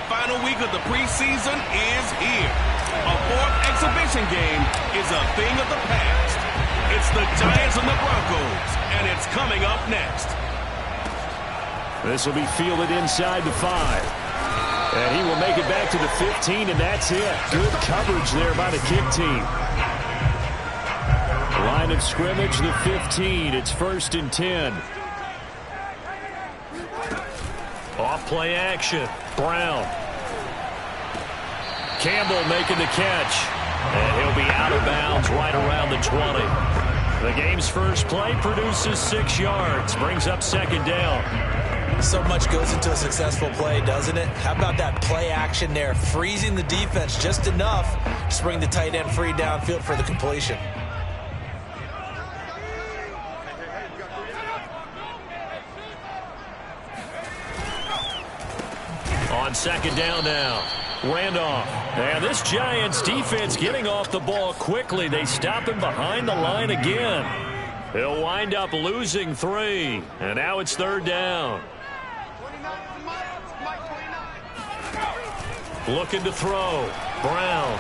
final week of the preseason is here. A fourth exhibition game is a thing of the past. It's the Giants and the Broncos, and it's coming up next. This will be fielded inside the 5. And he will make it back to the 15, and that's it. Good coverage there by the kick team. Line of scrimmage, the 15. It's 1st and 10. Off play action. Brown. Campbell making the catch. And he'll be out of bounds right around the 20. The game's first play produces 6 yards. Brings up 2nd down. So much goes into a successful play, doesn't it? How about that play action there? Freezing the defense just enough to bring the tight end free downfield for the completion. On 2nd down now. Randolph. And this Giants defense getting off the ball quickly. They stop him behind the line again. He'll wind up losing 3. And now it's 3rd down. Looking to throw. Brown.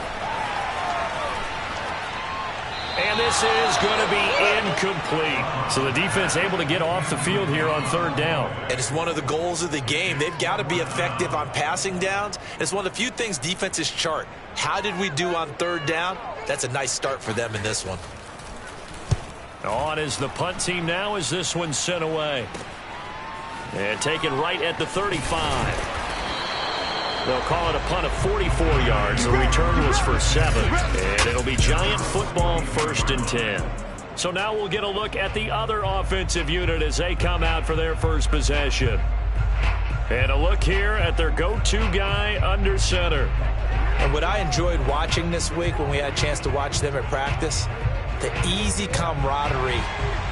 And this is going to be incomplete. So the defense able to get off the field here on 3rd down. And it's one of the goals of the game. They've got to be effective on passing downs. It's one of the few things defenses chart. How did we do on 3rd down? That's a nice start for them in this one. On is the punt team now as this one's sent away. And taken right at the 35. They'll call it a punt of 44 yards. The return was for 7. And it'll be Giant football 1st and 10. So now we'll get a look at the other offensive unit as they come out for their first possession. And a look here at their go-to guy under center. And what I enjoyed watching this week when we had a chance to watch them at practice, the easy camaraderie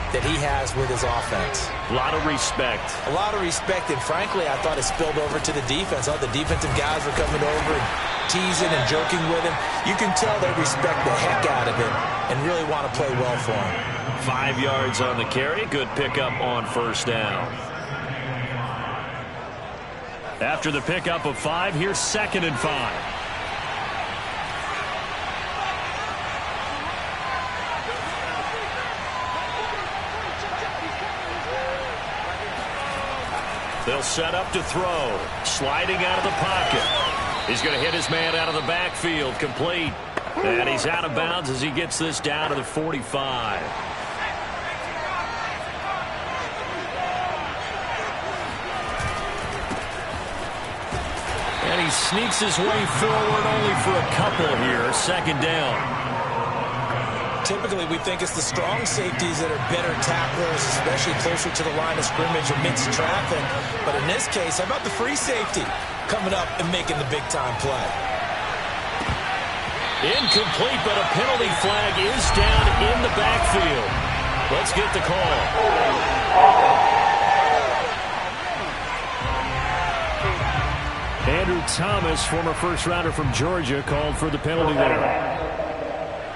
that he has with his offense. A lot of respect. A lot of respect, and frankly, I thought it spilled over to the defense. All the defensive guys were coming over and teasing and joking with him. You can tell they respect the heck out of him and really want to play well for him. 5 yards on the carry. Good pickup on 1st down. After the pickup of 5, here's 2nd and 5. They'll set up to throw. Sliding out of the pocket. He's going to hit his man out of the backfield. Complete. And he's out of bounds as he gets this down to the 45. And he sneaks his way forward only for a couple here. 2nd down. Typically, we think it's the strong safeties that are better tacklers, especially closer to the line of scrimmage amidst traffic. But in this case, how about the free safety coming up and making the big-time play? Incomplete, but a penalty flag is down in the backfield. Let's get the call. Andrew Thomas, former first-rounder from Georgia, called for the penalty there.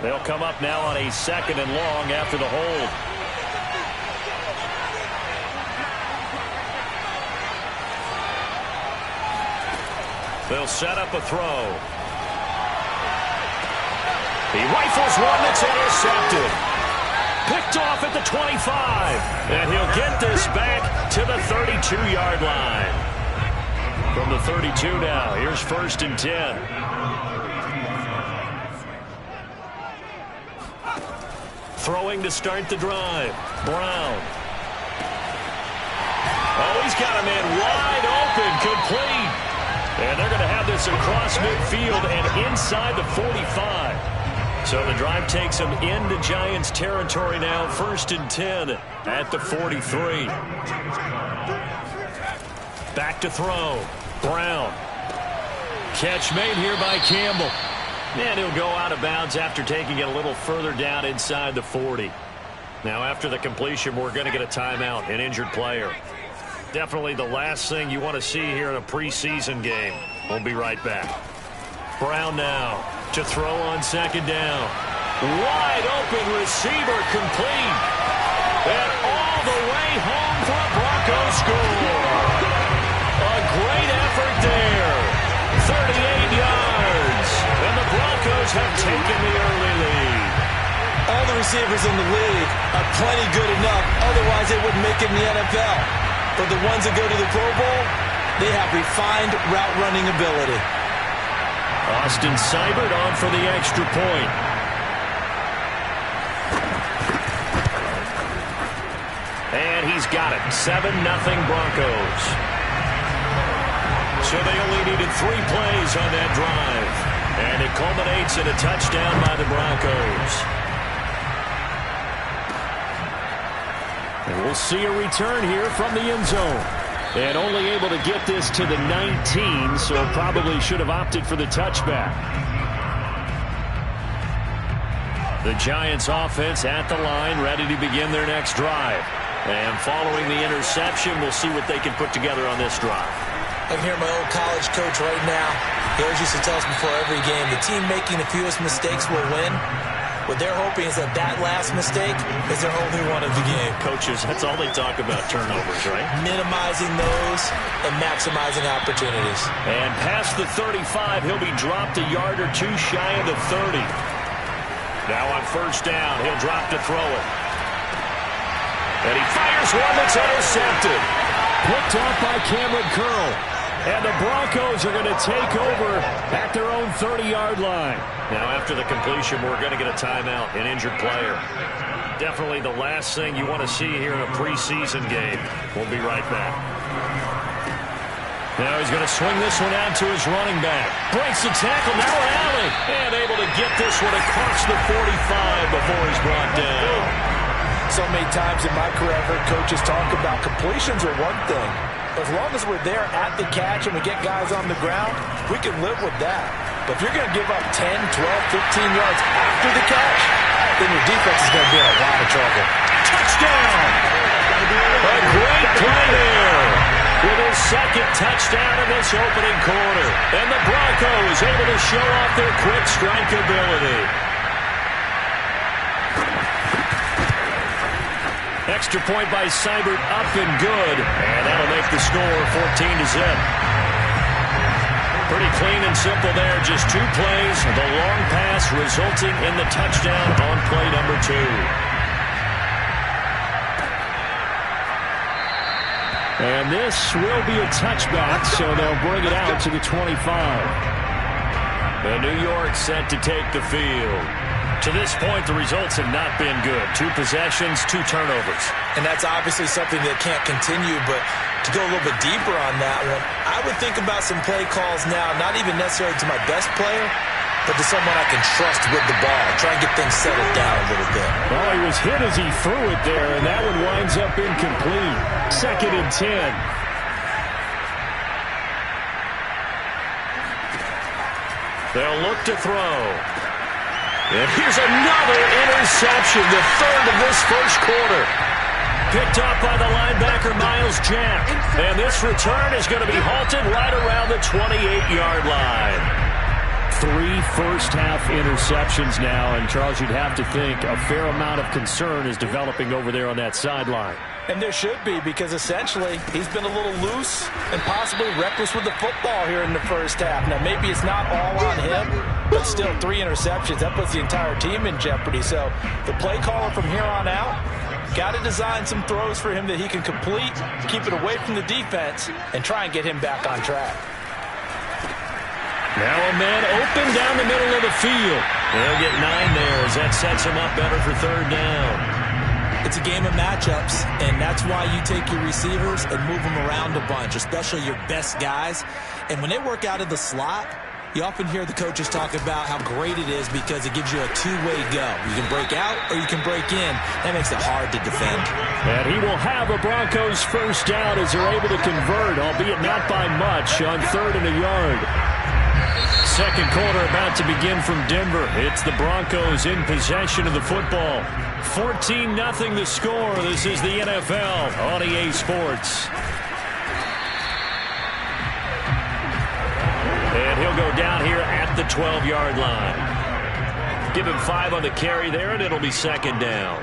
They'll come up now on a 2nd and long after the hold. They'll set up a throw. He rifles one that's intercepted. Picked off at the 25. And he'll get this back to the 32-yard line. From the 32 now, here's 1st and 10. Throwing to start the drive. Brown. Oh, he's got a man wide open. Complete. And they're going to have this across midfield and inside the 45. So the drive takes them into Giants territory now. 1st and 10 at the 43. Back to throw. Brown. Catch made here by Campbell. And he'll go out of bounds after taking it a little further down inside the 40. Now, after the completion, we're going to get a timeout, an injured player. Definitely the last thing you want to see here in a preseason game. We'll be right back. Brown now to throw on 2nd down. Wide open receiver, complete. And all the way home for a Broncos score. A great effort there. have taken the early lead. All the receivers in the league are plenty good enough. Otherwise, they wouldn't make it in the NFL. But the ones that go to the Pro Bowl, they have refined route running ability. Austin Seibert on for the extra point. And he's got it. 7-0 Broncos. So they only needed 3 plays on that drive. And it culminates in a touchdown by the Broncos. And we'll see a return here from the end zone. And only able to get this to the 19, so probably should have opted for the touchback. The Giants offense at the line, ready to begin their next drive. And following the interception, we'll see what they can put together on this drive. I can hear my old college coach right now. He always used to tell us before every game, the team making the fewest mistakes will win. What they're hoping is that last mistake is their only one of the game. Coaches, that's all they talk about, turnovers, right? Minimizing those and maximizing opportunities. And past the 35, he'll be dropped a yard or two shy of the 30. Now on first down, he'll drop to throw it. And he fires one that's intercepted. Picked off by Cameron Curl. And the Broncos are going to take over at their own 30-yard line. Now, after the completion, we're going to get a timeout, an injured player. Definitely the last thing you want to see here in a preseason game. We'll be right back. Now he's going to swing this one out to his running back. Breaks the tackle, now Allen. And able to get this one across the 45 before he's brought down. So many times in my career, I've heard coaches talk about completions are one thing. As long as we're there at the catch and we get guys on the ground, we can live with that. But if you're going to give up 10, 12, 15 yards after the catch, then your defense is going to be in a lot of trouble. Touchdown! A great play there with his second touchdown in this opening quarter. And the Broncos able to show off their quick strike ability. Extra point by Seibert, up and good. And that'll make the score 14-0. Pretty clean and simple there. Just 2 plays. The long pass resulting in the touchdown on play number 2. And this will be a touchback, so they'll bring it out to the 25. And New York set to take the field. To this point, the results have not been good. 2 possessions, 2 turnovers. And that's obviously something that can't continue, but to go a little bit deeper on that one, I would think about some play calls now, not even necessarily to my best player, but to someone I can trust with the ball. Try and get things settled down a little bit. Well, he was hit as he threw it there, and that one winds up incomplete. 2nd and 10. They'll look to throw. And here's another interception, the 3rd of this first quarter. Picked up by the linebacker, Myles Jack. And this return is going to be halted right around the 28-yard line. 3 first-half interceptions now, and Charles, you'd have to think a fair amount of concern is developing over there on that sideline. And there should be, because essentially he's been a little loose and possibly reckless with the football here in the first half. Now, maybe it's not all on him, but still 3 interceptions. That puts the entire team in jeopardy. So the play caller from here on out got to design some throws for him that he can complete, keep it away from the defense, and try and get him back on track. Now a man open down the middle of the field. They'll get 9 there as that sets him up better for 3rd down. It's a game of matchups, and that's why you take your receivers and move them around a bunch, especially your best guys. And when they work out of the slot, you often hear the coaches talk about how great it is because it gives you a 2-way go. You can break out or you can break in. That makes it hard to defend. And he will have a Broncos first down as they're able to convert, albeit not by much, on 3rd and a yard. Second quarter about to begin from Denver. It's the Broncos in possession of the football. 14-0 the score. This is the NFL on EA Sports. And he'll go down here at the 12-yard line. Give him 5 on the carry there, and it'll be 2nd down.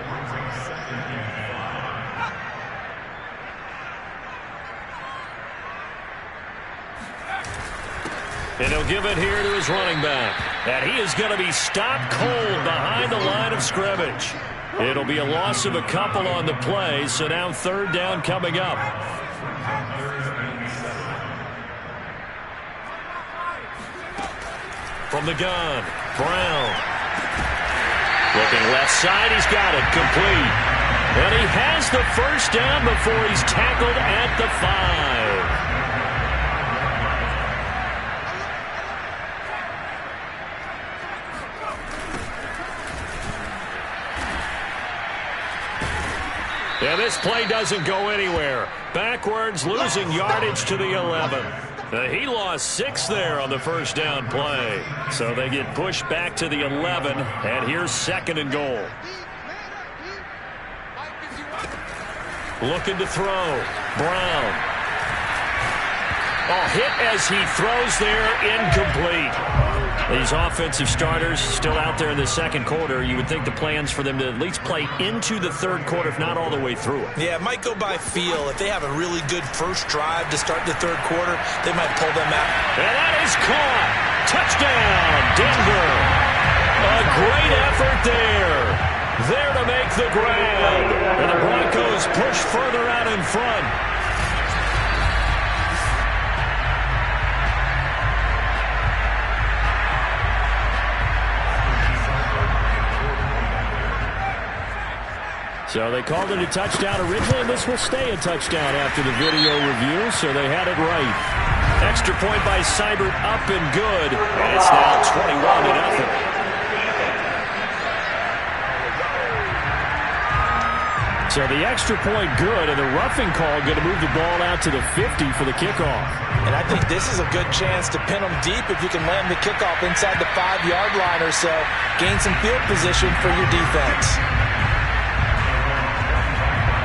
And he'll give it here to his running back. And he is going to be stopped cold behind the line of scrimmage. It'll be a loss of a couple on the play, so now third down coming up. From the gun, Brown. Looking left side, he's got it, complete. And he has the first down before he's tackled at the 5. Yeah, this play doesn't go anywhere. Backwards, losing yardage to the 11. He lost 6 there on the first down play. So they get pushed back to the 11, and here's second and goal. Looking to throw. Brown. Hit as he throws there, incomplete. These offensive starters still out there in the second quarter. You would think the plans for them to at least play into the third quarter, if not all the way through it. Yeah, it might go by feel. If they have a really good first drive to start the third quarter, they might pull them out. And that is caught. Touchdown, Denver. A great effort there. There to make the grab. And the Broncos push further out in front. So they called it a touchdown originally, and this will stay a touchdown after the video review, so they had it right. Extra point by Seibert, up and good, and it's now 21-0. So the extra point good, and the roughing call going to move the ball out to the 50 for the kickoff. And I think this is a good chance to pin them deep if you can land the kickoff inside the 5-yard line or so. Gain some field position for your defense.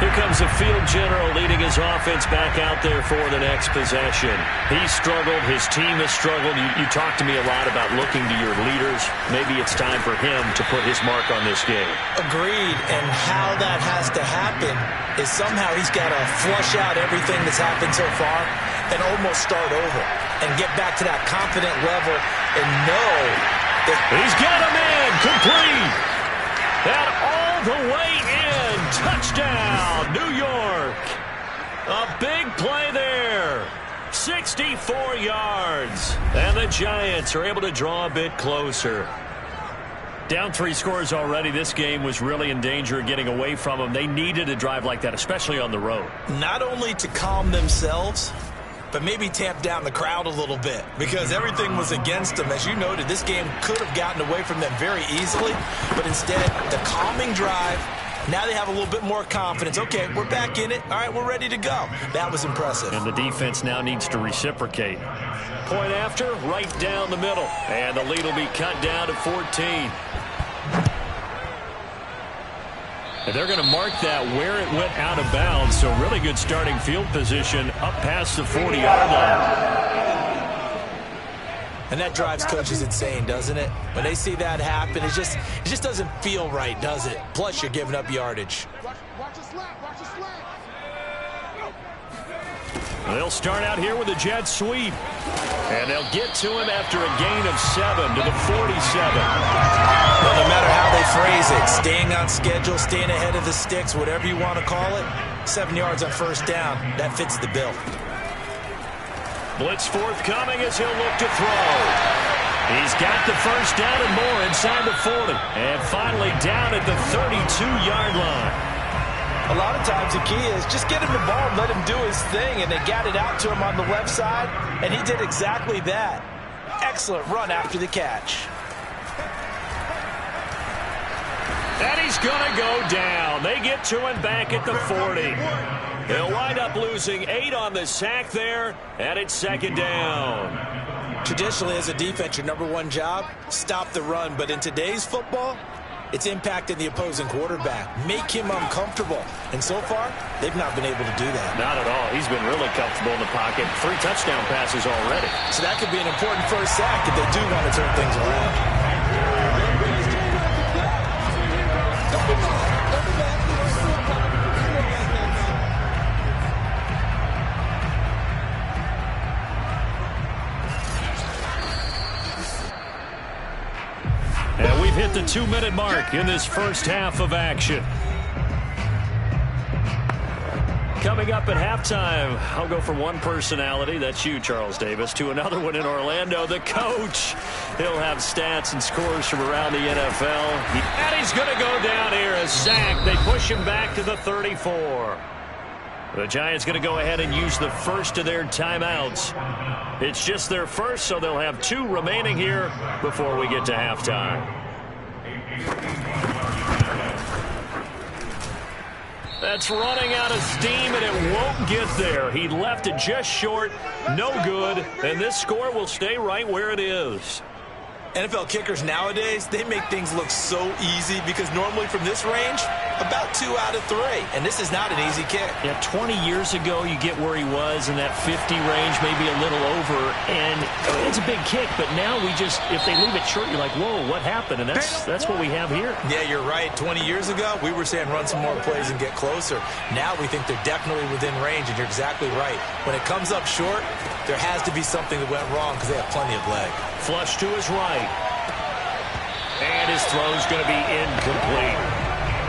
Here comes the field general leading his offense back out there for the next possession. He's struggled. His team has struggled. You talk to me a lot about looking to your leaders. Maybe it's time for him to put his mark on this game. Agreed. And how that has to happen is somehow he's got to flush out everything that's happened so far and almost start over and get back to that confident level and know that he's got a man complete. And all the way in. Touchdown, New York. A big play there. 64 yards. And the Giants are able to draw a bit closer. Down 3 scores already. This game was really in danger of getting away from them. They needed a drive like that, especially on the road. Not only to calm themselves, but maybe tamp down the crowd a little bit because everything was against them. As you noted, this game could have gotten away from them very easily, but instead, the calming drive, now they have a little bit more confidence. Okay, we're back in it. All right, we're ready to go. That was impressive. And the defense now needs to reciprocate. Point after, right down the middle. And the lead will be cut down to 14. And they're going to mark that where it went out of bounds. So really good starting field position up past the 40-yard line. And that drives coaches insane, doesn't it? When they see that happen, it just doesn't feel right, does it? Plus, you're giving up yardage. They'll start out here with a jet sweep. And they'll get to him after a gain of 7 to the 47. Well, no matter how they phrase it, staying on schedule, staying ahead of the sticks, whatever you want to call it, 7 yards on first down, that fits the bill. Blitz forthcoming as he'll look to throw. He's got the first down and more inside the 40. And finally down at the 32-yard line. A lot of times the key is just get him the ball and let him do his thing, and they got it out to him on the left side, and he did exactly that. Excellent run after the catch. And he's going to go down. They get to him back at the 40. They'll wind up losing 8 on the sack there, and it's second down. Traditionally, as a defense, your number one job, stop the run. But in today's football, it's impacting the opposing quarterback. Make him uncomfortable. And so far, they've not been able to do that. Not at all. He's been really comfortable in the pocket. 3 touchdown passes already. So that could be an important first sack if they do want to turn things around. the 2-minute mark in this first half of action. Coming up at halftime, I'll go from one personality, that's you, Charles Davis, to another one in Orlando, the coach. He'll have stats and scores from around the NFL. And he's going to go down here, a sack. They push him back to the 34. The Giants going to go ahead and use the first of their timeouts. It's just their first, so they'll have 2 remaining here before we get to halftime. That's running out of steam, and it won't get there. He left it just short, no good, and this score will stay right where it is. NFL kickers nowadays, they make things look so easy because normally from this range, about 2 out of 3. And this is not an easy kick. Yeah, 20 years ago, you get where he was in that 50 range, maybe a little over. And it's a big kick, but now we just, if they leave it short, you're like, whoa, what happened? And that's what we have here. Yeah, you're right. 20 years ago, we were saying run some more plays and get closer. Now we think they're definitely within range, and you're exactly right. When it comes up short, there has to be something that went wrong because they have plenty of leg. Flush to his right. And his throw's going to be incomplete.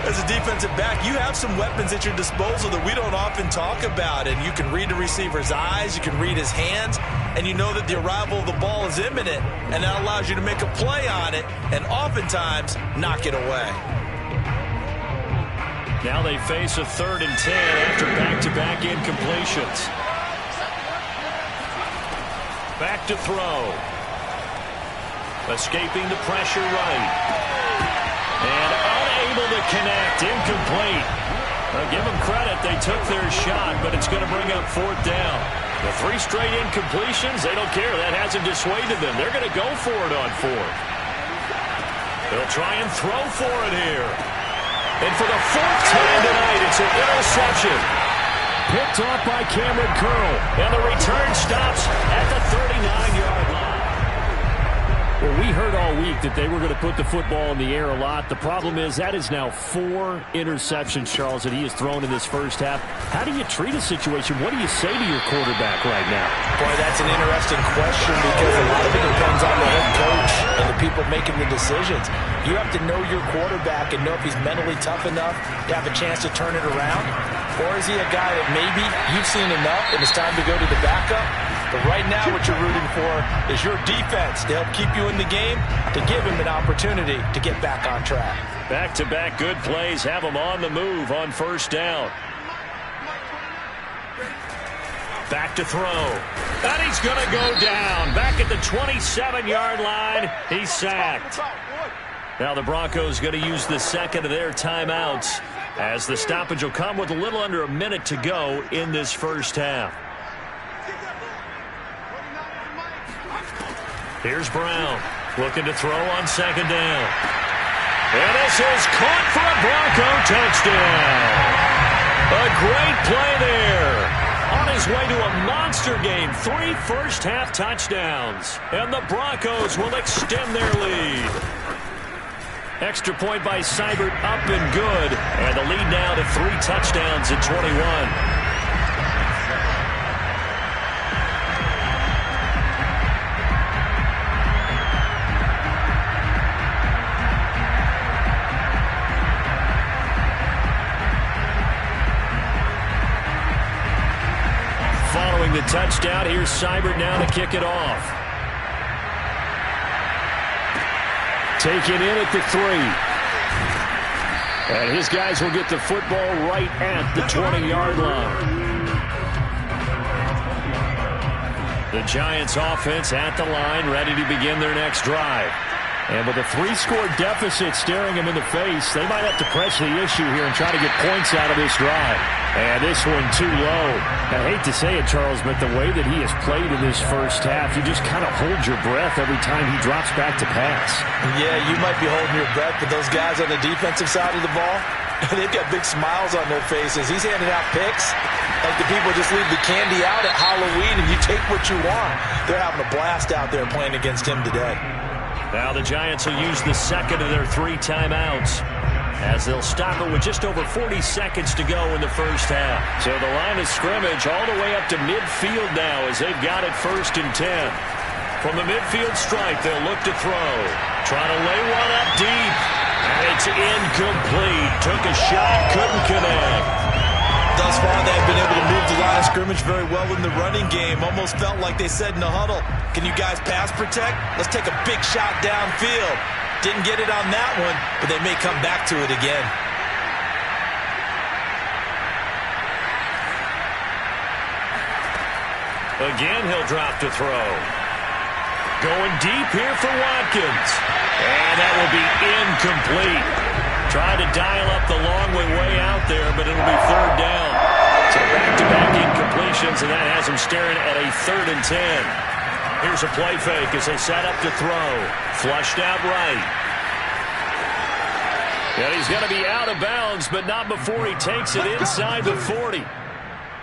As a defensive back, you have some weapons at your disposal that we don't often talk about. And you can read the receiver's eyes, you can read his hands, and you know that the arrival of the ball is imminent. And that allows you to make a play on it and oftentimes knock it away. Now they face a 3rd and 10 after back-to-back incompletions. Back to throw. Escaping the pressure right. And unable to connect. Incomplete. Give them credit. They took their shot, but it's going to bring up 4th down. The 3 straight incompletions, they don't care. That hasn't dissuaded them. They're going to go for it on 4th. They'll try and throw for it here. And for the 4th time tonight, it's an interception. Picked off by Cameron Curl. And the return stops at the 39-yard line. Well, we heard all week that they were going to put the football in the air a lot. The problem is that is now 4 interceptions, Charles, that he has thrown in this first half. How do you treat a situation? What do you say to your quarterback right now? Boy, that's an interesting question because a lot of it depends on the head coach and the people making the decisions. You have to know your quarterback and know if he's mentally tough enough to have a chance to turn it around. Or is he a guy that maybe you've seen enough and it's time to go to the backup? But right now what you're rooting for is your defense to help keep you in the game, to give him an opportunity to get back on track. Back-to-back good plays have him on the move on 1st down. Back to throw. And he's going to go down. Back at the 27-yard line. He's sacked. Now the Broncos going to use the 2nd of their timeouts as the stoppage will come with a little under a minute to go in this first half. Here's Brown looking to throw on 2nd down. And this is caught for a Bronco touchdown. A great play there. On his way to a monster game, 3 first-half touchdowns. And the Broncos will extend their lead. Extra point by Seibert up and good. And the lead now to 3 touchdowns at 21. Following the touchdown, here's Seibert now to kick it off. Taken in at the 3. And his guys will get the football right at the 20-yard line. The Giants offense at the line, ready to begin their next drive. And with a 3-score deficit staring him in the face, they might have to press the issue here and try to get points out of this drive. And this one too low. I hate to say it, Charles, but the way that he has played in this first half, you just kind of hold your breath every time he drops back to pass. Yeah, you might be holding your breath, but those guys on the defensive side of the ball, they've got big smiles on their faces. He's handing out picks like the people just leave the candy out at Halloween and you take what you want. They're having a blast out there playing against him today. Now the Giants will use the 2nd of their 3 timeouts as they'll stop it with just over 40 seconds to go in the first half. So the line of scrimmage all the way up to midfield now as they've got it 1st and 10. From the midfield stripe, they'll look to throw. Trying to lay one up deep. And it's incomplete. Took a shot, couldn't connect. Thus far, they've been able to move the line of scrimmage very well in the running game. Almost felt like they said in the huddle, can you guys pass protect? Let's take a big shot downfield. Didn't get it on that one, but they may come back to it again. Again, he'll drop to throw. Going deep here for Watkins. And that will be incomplete. Trying to dial up the long way out there, but it'll be third down. So back-to-back incompletions, and that has him staring at a 3rd and 10. Here's a play fake as they set up to throw. Flushed out right. And he's going to be out of bounds, but not before he takes it inside the 40.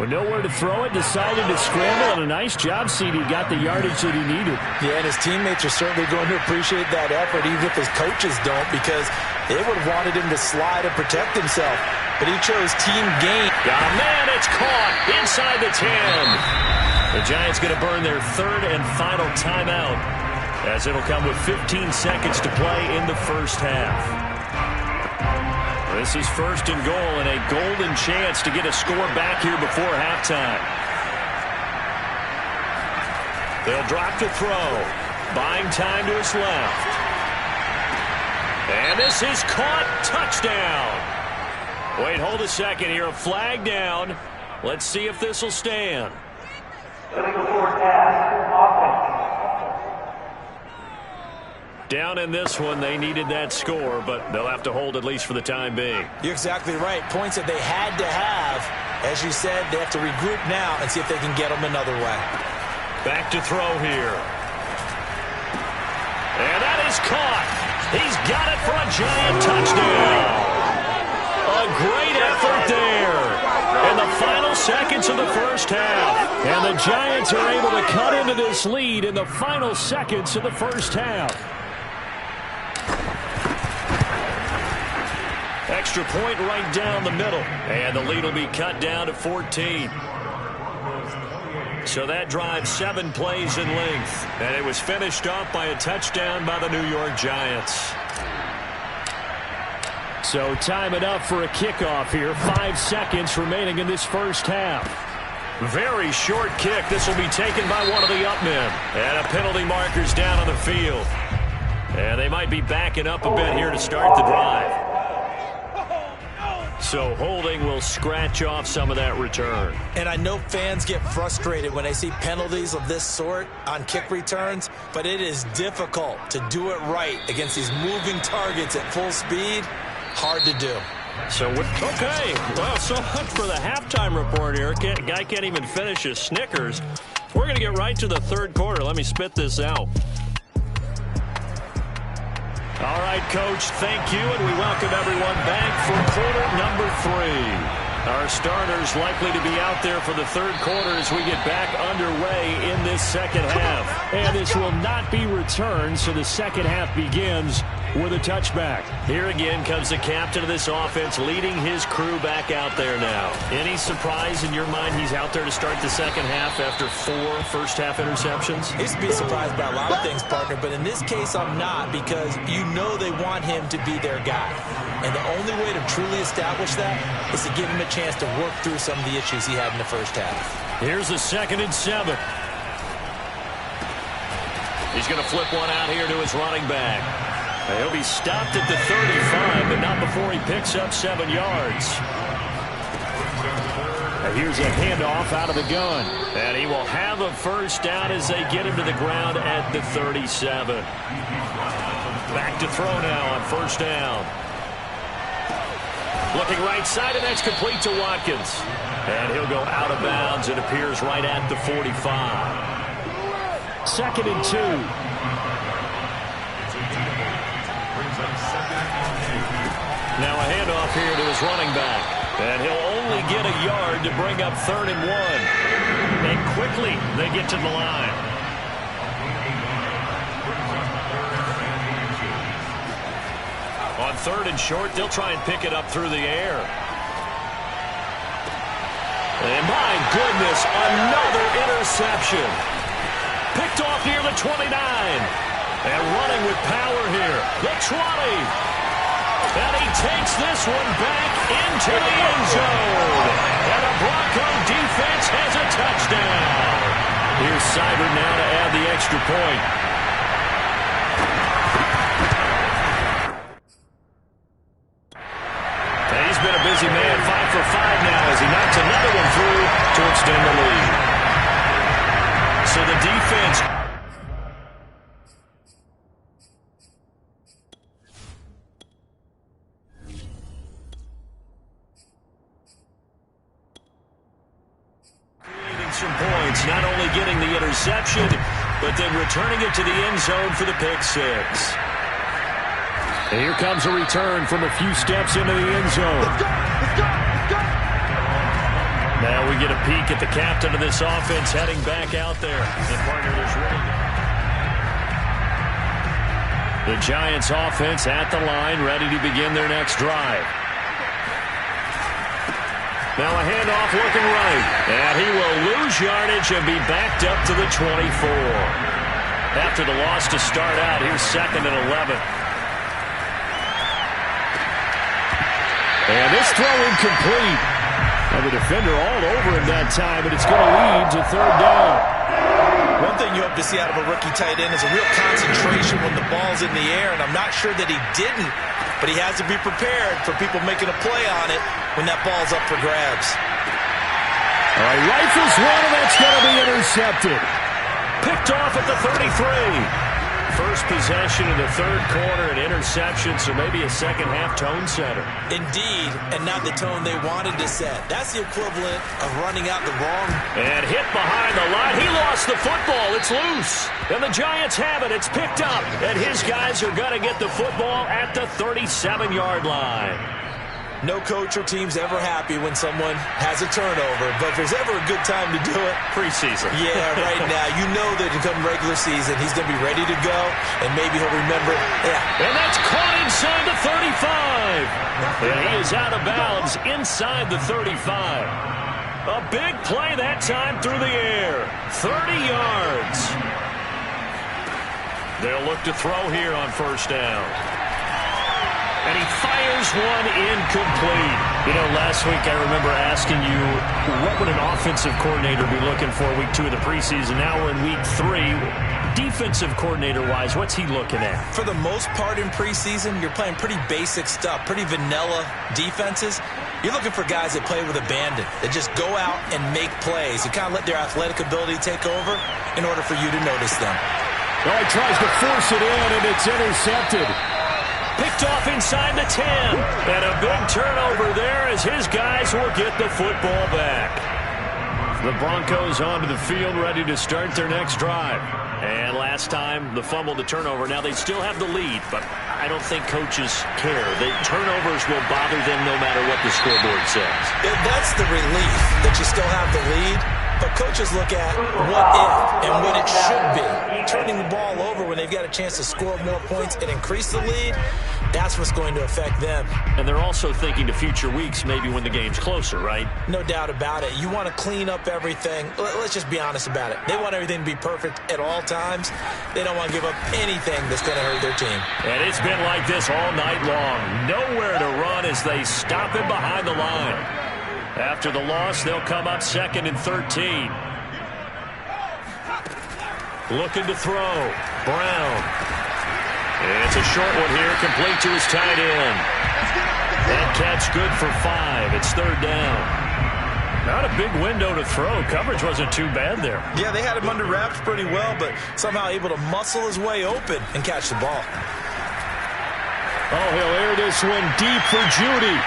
With nowhere to throw it, decided to scramble, and a nice job, CD. Got the yardage that he needed. Yeah, and his teammates are certainly going to appreciate that effort, even if his coaches don't, because they would have wanted him to slide and protect himself. But he chose team gain. Got a man, it's caught inside the 10. The Giants going to burn their 3rd and final timeout, as it'll come with 15 seconds to play in the first half. This is 1st and goal and a golden chance to get a score back here before halftime. They'll drop to throw. Buying time to his left. And this is caught. Touchdown. Wait, hold a second here. A flag down. Let's see if this will stand. Down in this one, they needed that score, but they'll have to hold at least for the time being. You're exactly right. Points that they had to have. As you said, they have to regroup now and see if they can get them another way. Back to throw here. And that is caught. He's got it for a Giant touchdown. A great effort there in the final seconds of the first half. And the Giants are able to cut into this lead in the final seconds of the first half. Extra point right down the middle. And the lead will be cut down to 14. So that drive 7 plays in length. And it was finished off by a touchdown by the New York Giants. So time it up for a kickoff here. 5 seconds remaining in this first half. Very short kick. This will be taken by one of the up men. And a penalty marker's down on the field. And they might be backing up a bit here to start the drive. So holding will scratch off some of that return. And I know fans get frustrated when they see penalties of this sort on kick returns, but it is difficult to do it right against these moving targets at full speed. Hard to do. So, okay, well, so much for the halftime report here. Guy can't even finish his Snickers. We're going to get right to the third quarter. Let me spit this out. All right, Coach, thank you, and we welcome everyone back for quarter number 3. Our starters likely to be out there for the third quarter as we get back underway in this second half. And this will not be returned, so the second half begins with a touchback. Here again comes the captain of this offense leading his crew back out there now. Any surprise in your mind he's out there to start the second half after 4 first-half interceptions? Used to be surprised by a lot of things, partner, but in this case I'm not, because you know they want him to be their guy. And the only way to truly establish that is to give him a chance to work through some of the issues he had in the first half. Here's a 2nd and 7. He's going to flip one out here to his running back. He'll be stopped at the 35, but not before he picks up 7 yards. Here's a handoff out of the gun. And he will have a first down as they get him to the ground at the 37. Back to throw now on first down. Looking right side, and that's complete to Watkins. And he'll go out of bounds. It appears right at the 45. 2nd and 2. Now a handoff here to his running back. And he'll only get a yard to bring up 3rd and 1. And quickly they get to the line. On 3rd and short, they'll try and pick it up through the air. And my goodness, another interception. Picked off near the 29. And running with power here. The 20. And he takes this one back into the end zone. And the Bronco defense has a touchdown. Here's Seibert now to add the extra point. He's been a busy man, 5 for 5 now as he knocks another one through to extend the lead. So the defense... creating some points, not only getting the interception, but then returning it to the end zone for the pick six. And here comes a return from a few steps into the end zone. Let's go. Now we get a peek at the captain of this offense heading back out there. And partner, there's really... The Giants offense at the line, ready to begin their next drive. Now a handoff looking right. And he will lose yardage and be backed up to the 24. After the loss to start out, here's 2nd and 11. And this throw incomplete. And the defender all over him that time, but it's going to lead to 3rd down. One thing you hope to see out of a rookie tight end is a real concentration when the ball's in the air, and I'm not sure that he didn't, but he has to be prepared for people making a play on it when that ball's up for grabs. All right, rifles one, and that's going to be intercepted. Picked off at the 33. First possession in the 3rd quarter, an interception, so maybe a second-half tone setter. Indeed, and not the tone they wanted to set. That's the equivalent of running out the wrong... And hit behind the line. He lost the football. It's loose. And the Giants have it. It's picked up. And his guys are going to get the football at the 37-yard line. No coach or team's ever happy when someone has a turnover, but if there's ever a good time to do it... Preseason. Yeah, right now. You know that come regular season, he's going to be ready to go, and maybe he'll remember... Yeah. And that's caught inside the 35. And he is out of bounds inside the 35. A big play that time through the air. 30 yards. They'll look to throw here on 1st down. And he fires one incomplete. You know, last week I remember asking you, what would an offensive coordinator be looking for week 2 of the preseason? Now we're in week 3. Defensive coordinator-wise, what's he looking at? For the most part in preseason, you're playing pretty basic stuff, pretty vanilla defenses. You're looking for guys that play with abandon, that just go out and make plays. You kind of let their athletic ability take over in order for you to notice them. Well, he tries to force it in, and it's intercepted. Picked off inside the 10. And a big turnover there as his guys will get the football back. The Broncos onto the field, ready to start their next drive. And last time, the fumble, the turnover. Now, they still have the lead, but I don't think coaches care. The turnovers will bother them no matter what the scoreboard says. That's the relief that you still have the lead. But coaches look at what if and what it should be. Turning the ball over when they've got a chance to score more points and increase the lead, that's what's going to affect them. And they're also thinking to future weeks, maybe when the game's closer, right? No doubt about it. You want to clean up everything. Let's just be honest about it. They want everything to be perfect at all times. They don't want to give up anything that's going to hurt their team. And it's been like this all night long. Nowhere to run as they stop him behind the line. After the loss, they'll come up 2nd and 13. Looking to throw. Brown. It's a short one here, complete to his tight end. That catch good for 5. It's 3rd down. Not a big window to throw. Coverage wasn't too bad there. Yeah, they had him under wraps pretty well, but somehow able to muscle his way open and catch the ball. Oh, he'll air this one deep for Judy.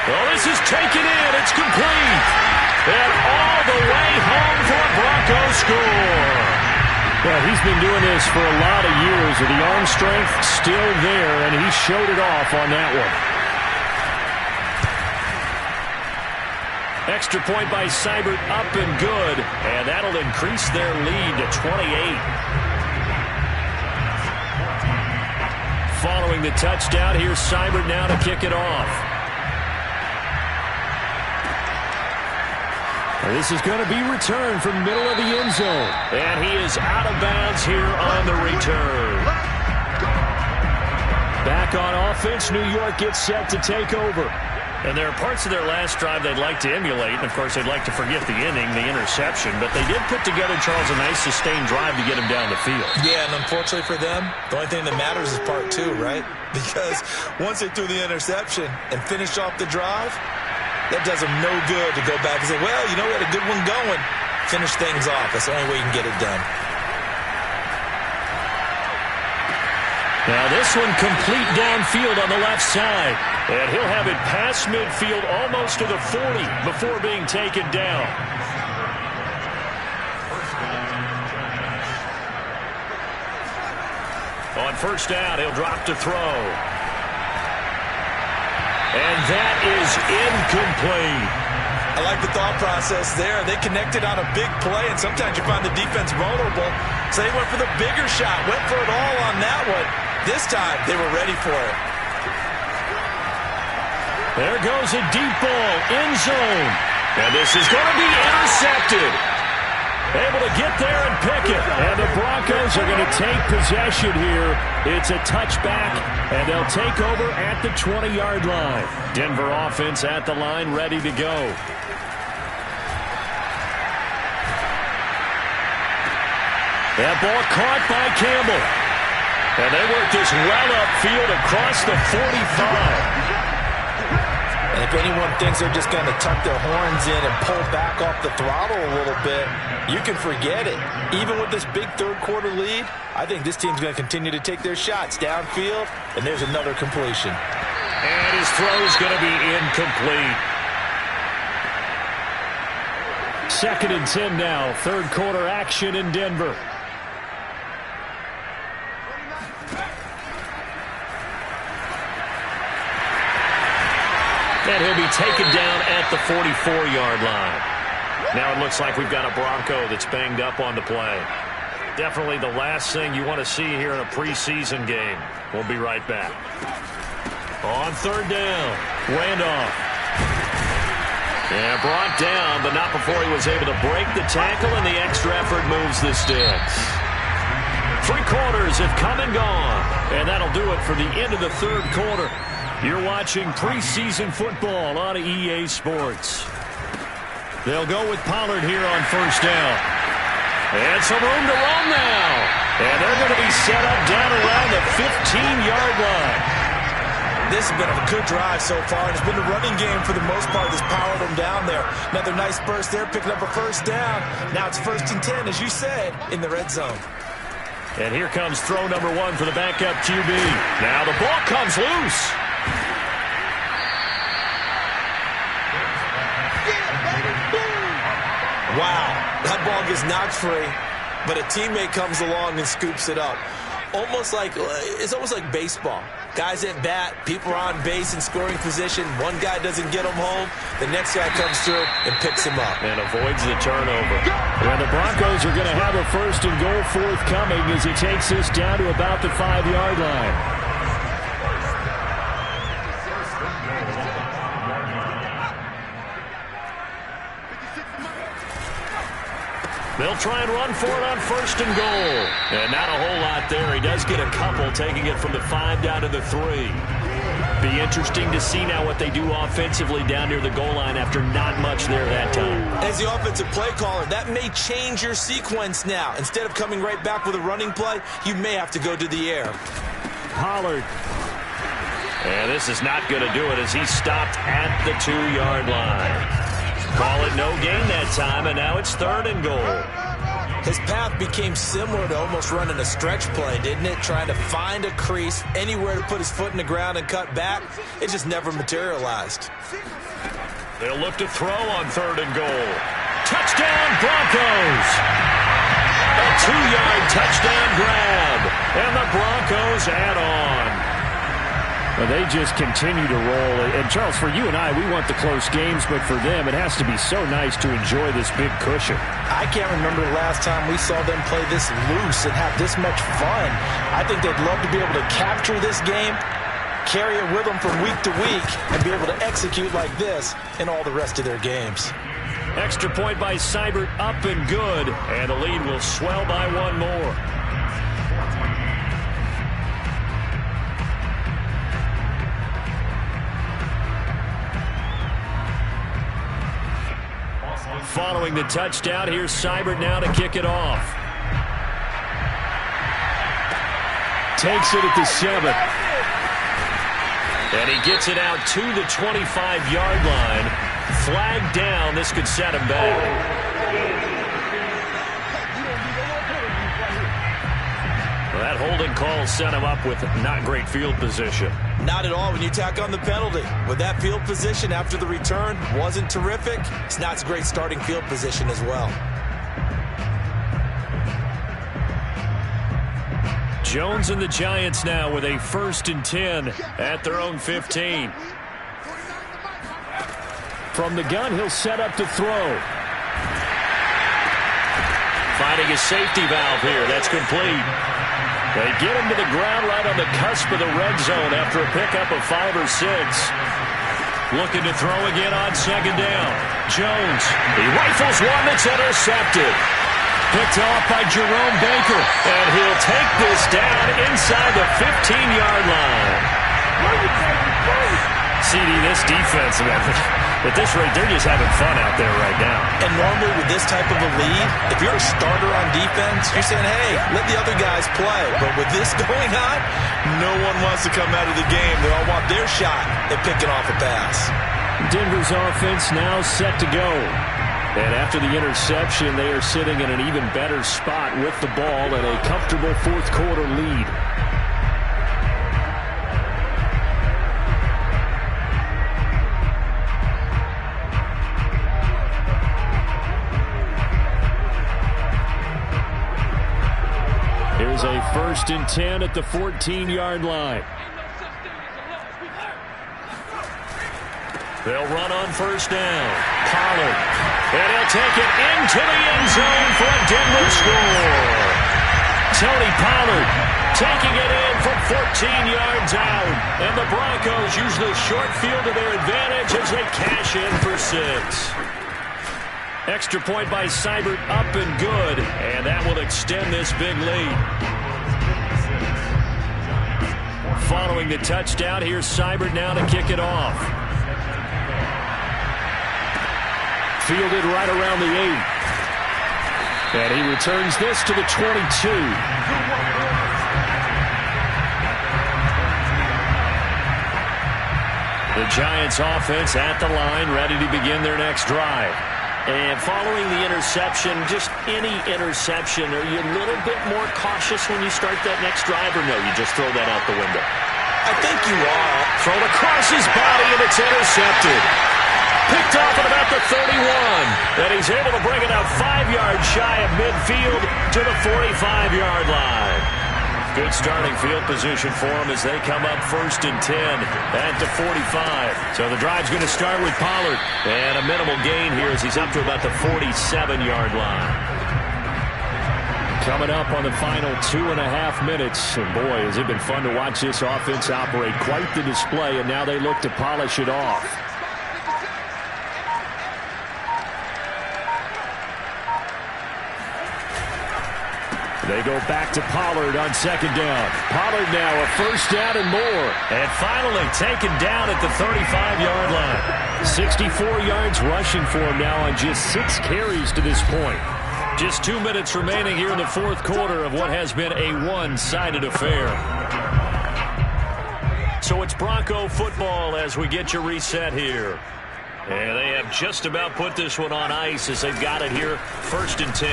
Well, this is taken in. It's complete. And all the way home for a Broncos score. Well, he's been doing this for a lot of years, with the arm strength still there, and he showed it off on that one. Extra point by Seibert, up and good, and that'll increase their lead to 28. Following the touchdown, here's Seibert now to kick it off. And this is going to be returned from the middle of the end zone. And he is out of bounds here on the return. Back on offense, New York gets set to take over. And there are parts of their last drive they'd like to emulate. And, of course, they'd like to forget the inning, the interception. But they did put together, Charles, a nice sustained drive to get him down the field. Yeah, and unfortunately for them, the only thing that matters is part two, right? Because once they threw the interception and finished off the drive, that does them no good to go back and say, well, you know, we had a good one going. Finish things off. That's the only way you can get it done. Now this one complete downfield on the left side. And he'll have it past midfield almost to the 40 before being taken down. On first down, he'll drop to throw. And that is incomplete. I like the thought process there. They connected on a big play, and sometimes you find the defense vulnerable. So they went for the bigger shot, went for it all on that one. This time, they were ready for it. There goes a deep ball, end zone. And this is going to be intercepted. Able to get there and pick it. And the Broncos are going to take possession here. It's a touchback, and they'll take over at the 20-yard line. Denver offense at the line, ready to go. That ball caught by Campbell. And they work this well upfield across the 45. And if anyone thinks they're just going to tuck their horns in and pull back off the throttle a little bit, you can forget it. Even with this big third-quarter lead, I think this team's going to continue to take their shots downfield, and there's another completion. And his throw's going to be incomplete. 2nd and 10 now, third-quarter action in Denver. And he'll be taken down at the 44-yard line. Now it looks like we've got a Bronco that's banged up on the play. Definitely the last thing you want to see here in a preseason game. We'll be right back. On third down, Randolph. Yeah, brought down, but not before he was able to break the tackle, and the extra effort moves the sticks. 3 quarters have come and gone, and that'll do it for the end of the third quarter. You're watching preseason football on EA Sports. They'll go with Pollard here on first down. And some room to run now. And they're going to be set up down around the 15-yard line. This has been a good drive so far. It's been the running game for the most part that's powered them down there. Another nice burst there, picking up a first down. Now it's 1st and 10, as you said, in the red zone. And here comes throw number 1 for the backup QB. Now the ball comes loose. Wow, that ball gets knocked free, but a teammate comes along and scoops it up. It's almost like baseball. Guys at bat, people are on base in scoring position. One guy doesn't get him home. The next guy comes through and picks him up. And avoids the turnover. And the Broncos are going to have a 1st and goal forthcoming as he takes this down to about the 5-yard line. They'll try and run for it on 1st and goal. And not a whole lot there. He does get a couple, taking it from the 5 down to the 3. Be interesting to see now what they do offensively down near the goal line after not much there that time. As the offensive play caller, that may change your sequence now. Instead of coming right back with a running play, you may have to go to the air. Pollard. And this is not going to do it as he's stopped at the 2-yard line. Call it no gain that time, and now it's 3rd and goal. His path became similar to almost running a stretch play, didn't it? Trying to find a crease, anywhere to put his foot in the ground and cut back. It just never materialized. They'll look to throw on 3rd and goal. Touchdown, Broncos! A 2-yard touchdown grab, and the Broncos add on. Well, they just continue to roll. And, Charles, for you and I, we want the close games, but for them, it has to be so nice to enjoy this big cushion. I can't remember the last time we saw them play this loose and have this much fun. I think they'd love to be able to capture this game, carry it with them from week to week, and be able to execute like this in all the rest of their games. Extra point by Seibert, up and good. And the lead will swell by one more. Following the touchdown, here's Seibert now to kick it off. Takes it at the 7. And he gets it out to the 25-yard line. Flag down. This could set him back. Well, that holding call set him up with not great field position. Not at all when you tack on the penalty. With that field position after the return wasn't terrific. It's not a great starting field position as well. Jones and the Giants now with a 1st and 10 at their own 15. From the gun, he'll set up to throw. Finding a safety valve here. That's complete. They get him to the ground right on the cusp of the red zone after a pickup of 5 or 6. Looking to throw again on 2nd down. Jones. He rifles one that's intercepted. Picked off by Jerome Baker. And he'll take this down inside the 15-yard line. CD, this defense, at this rate, they're just having fun out there right now. And normally with this type of a lead, if you're a starter on defense, you're saying, hey, let the other guys play. But with this going on, no one wants to come out of the game. They all want their shot at picking off a pass. Denver's offense now set to go. And after the interception, they are sitting in an even better spot with the ball and a comfortable 4th quarter lead. Here's a 1st and 10 at the 14-yard line. They'll run on 1st down. Pollard. And he'll take it into the end zone for a Denver score. Tony Pollard taking it in from 14 yards out. And the Broncos use the short field to their advantage as they cash in for 6. Extra point by Seibert, up and good. And that will extend this big lead. Following the touchdown, here's Seibert now to kick it off. Fielded right around the 8. And he returns this to the 22. The Giants offense at the line, ready to begin their next drive. And following the interception, just any interception, are you a little bit more cautious when you start that next drive, or no, you just throw that out the window? I think you are. Thrown across his body, and it's intercepted. Picked off at about the 31. And he's able to bring it out 5 yards shy of midfield to the 45-yard line. Good starting field position for him as they come up 1st and 10 at the 45. So the drive's going to start with Pollard. And a minimal gain here as he's up to about the 47-yard line. Coming up on the final 2.5 minutes. And boy, has it been fun to watch this offense operate. Quite the display, and now they look to polish it off. They go back to Pollard on 2nd down. Pollard now a 1st down and more. And finally taken down at the 35-yard line. 64 yards rushing for him now on just 6 carries to this point. Just 2 minutes remaining here in the 4th quarter of what has been a one-sided affair. So it's Bronco football as we get you reset here. And they have just about put this one on ice as they've got it here, 1st and 10.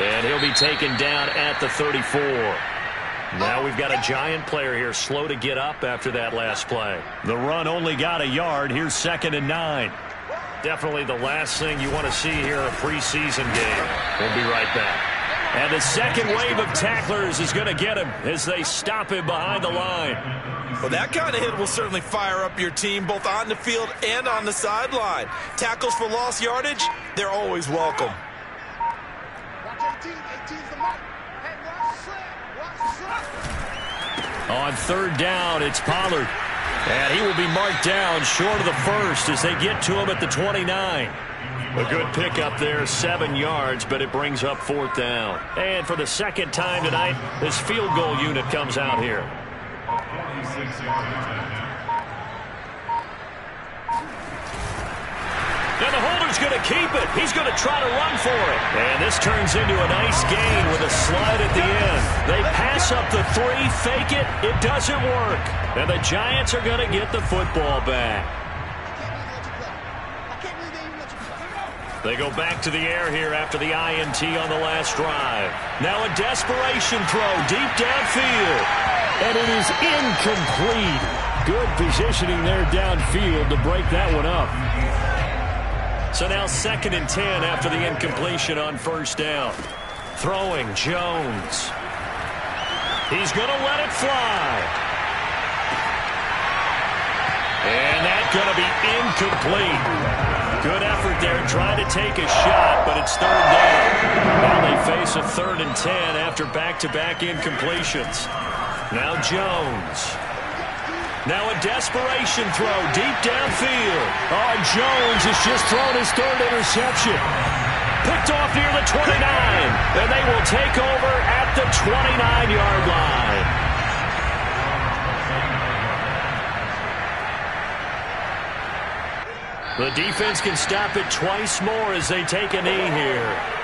And he'll be taken down at the 34. Now we've got a Giant player here slow to get up after that last play. The run only got a yard. Here's 2nd and 9. Definitely the last thing you want to see here, a preseason game. We'll be right back. And the second wave of tacklers is going to get him as they stop him behind the line. Well, that kind of hit will certainly fire up your team both on the field and on the sideline. Tackles for lost yardage, they're always welcome. On 3rd down, it's Pollard. And he will be marked down short of the first as they get to him at the 29. A good pickup there, 7 yards, but it brings up 4th down. And for the second time tonight, this field goal unit comes out here. And the holder's going to keep it. He's going to try to run for it. And this turns into a nice gain with a slide at the end. They pass up the 3, fake it. It doesn't work. And the Giants are going to get the football back. They go back to the air here after the INT on the last drive. Now a desperation throw deep downfield. And it is incomplete. Good positioning there downfield to break that one up. So now 2nd and 10 after the incompletion on 1st down. Throwing Jones. He's going to let it fly. And that's going to be incomplete. Good effort there trying to take a shot, but it's 3rd down. Now they face a 3rd and 10 after back-to-back incompletions. Now Jones. Now a desperation throw deep downfield. Oh, Jones has just thrown his 3rd interception. Picked off near the 29. And they will take over at the 29-yard line. The defense can stop it twice more as they take a knee here.